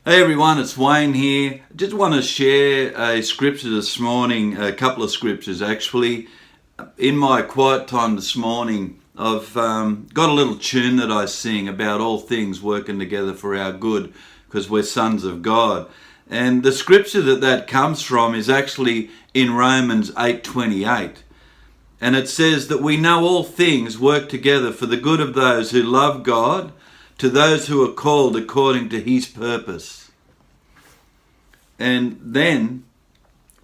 Hey everyone, it's Wayne here. I just want to share a scripture this morning, a couple of scriptures actually. In my quiet time this morning, I've got a little tune that I sing about all things working together for our good because we're sons of God. And the scripture that comes from is actually in Romans 8:28. And it says that we know all things work together for the good of those who love God, to those who are called according to his purpose. And then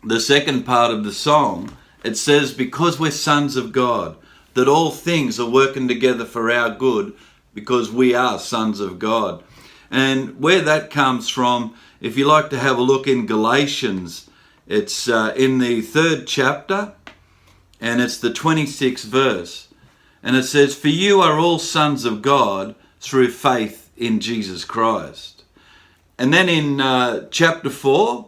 the second part of the song, it says, because we're sons of God, that all things are working together for our good because we are sons of God. And where that comes from, if you like to have a look in Galatians, it's in the 3rd chapter, and it's the 26th verse. And it says, for you are all sons of God through faith in Jesus Christ. And then in chapter 4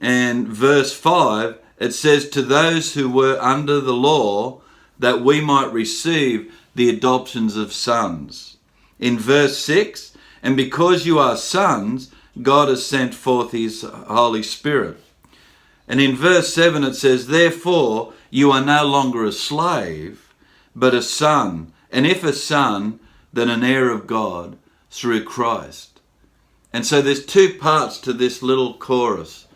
and verse 5, it says, to those who were under the law, that we might receive the adoptions of sons. In verse 6, and because you are sons, God has sent forth his Holy Spirit. And in verse 7 it says, therefore you are no longer a slave, but a son. And if a son, then an heir of God through Christ. And so there's two parts to this little chorus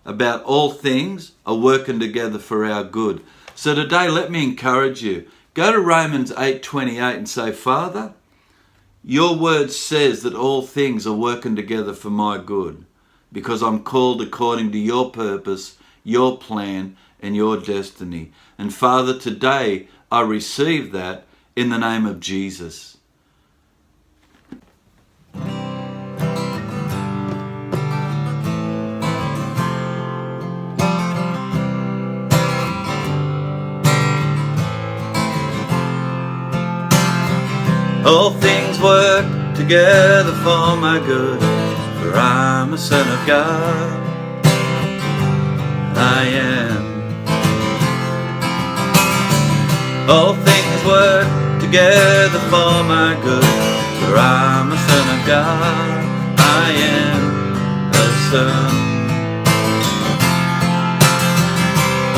about all things are working together for our good. So today, let me encourage you. Go to Romans 8:28 and say, Father, your word says that all things are working together for my good because I'm called according to your purpose, your plan, and your destiny. And Father, today I receive that in the name of Jesus. All things work together for my good, for I'm a son of God. I am. All things work together for my good, for I'm a son of God. I am a son.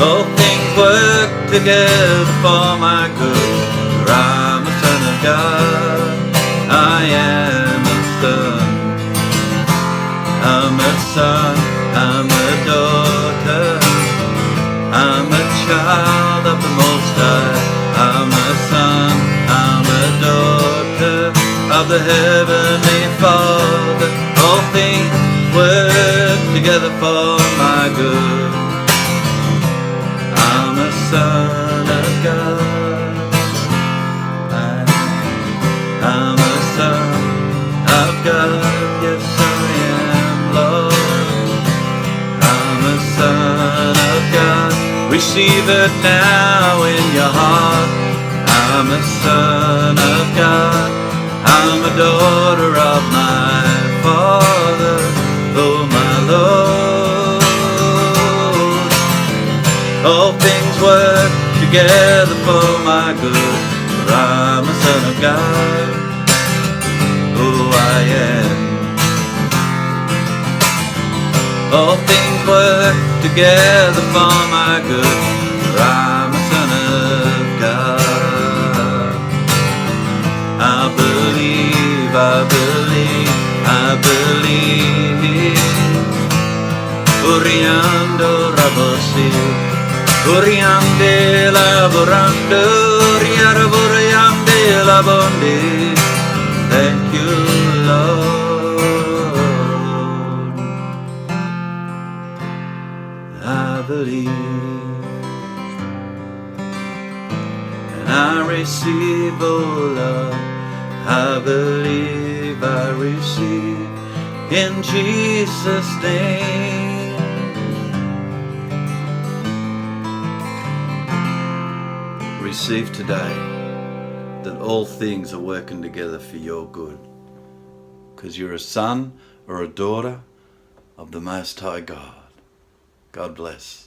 All things work together for my good, for I'm a son of God. I am a son. I'm a son. I'm a daughter. I'm a child of the Most High. I'm a son. I'm a daughter of the Heavenly Father. All things work together for my good. I'm a son of God. I'm a son of God, yes I am, Lord. I'm a son of God, receive it now in your heart. I'm a son of God, I'm a daughter of my Father, oh my Lord. All things work together for my good, for I'm a son of God. Oh, I am. All things work together for my good, for I'm a son of God. I believe, I believe, I believe. Oriando rabosi, oriande laborando, riaravoriande labondi. Thank you, Lord. I believe, and I receive, oh Lord. I believe, I receive, in Jesus' name. Receive today that all things are working together for your good, because you're a son or a daughter of the Most High God. God bless.